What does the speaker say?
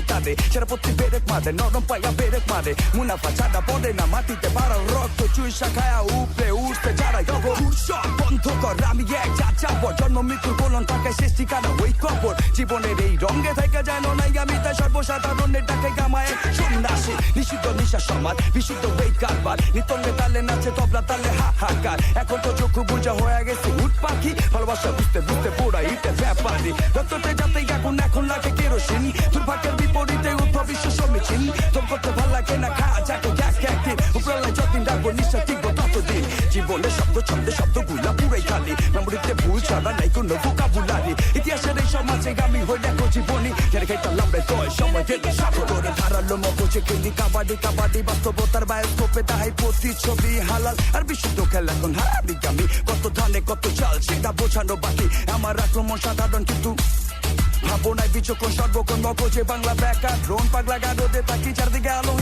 তারে তারে সেরা প্রতি বেরেক মারে নরম পায়া বেরেক মারে মুনাফা ছাড়া পড়ে না মাটিতে পাড়া রক্ত চুইসা খায়া উপরে উঠতে যারা সব বন্ধ কর আমি এক যাবো জন্ম মৃত্যুর কোলন থাকায় সৃষ্টি কানা ওই কবর জীবনের এই রঙে থেকে যেন নাই আমি তাই সর্বসাধারণের ডাকে গামায় সন্ন্যাসী নিষিদ্ধ নিশা সমাজ বিশুদ্ধ ওই কারবার নিতঙ্গে তালে নাচে তবলা তালে হাহাকার এখন তো চক্ষু বুঝা হয়ে গেছে উঠ পাখি ভালোবাসা বুঝতে বুঝতে পোড়া ইটে ব্যাপারি রক্ততে যাতে এখন লাগে কেরোসিন দুর্ভাগ্যের বিপরীতে উদ্ভব বিশ্ব সমীচীন তোর করতে ভাল লাগে না খা যাকে একদিন উপরলায় যতদিন রাখবো নিঃশ্বাস টিকবো ততদিন জীবনের শব্দ ছন্দে শব্দগুলা পুরাই খালি মেমোরিতে ভুল ছাড়া নাই কোনো ভোকাবুলারি ইতিহাসের এই সমাজে আমি হই দেখো জীবনী যারা খাইতাম লাম্বে তয় সময় গেল সাথে করে ধারালো মগজে খেলি কাবাডি কাবাডি বাস্তবতার বায়োস্কোপে তাহাই প্রতিচ্ছবি হালাল আর বিশুদ্ধ খেলা এখন হারাবি আমি কত ধানে কত চাল সেটা বোঝানো বাকি আমার আক্রমণ সাধারণ কিন্তু ভাবনায় বিচক্ষণ সর্বক্ষণ মগজে বাংলা ব্যাকা ড্রোন পাগলা গাড়োতে তাকি চারদিকে আলো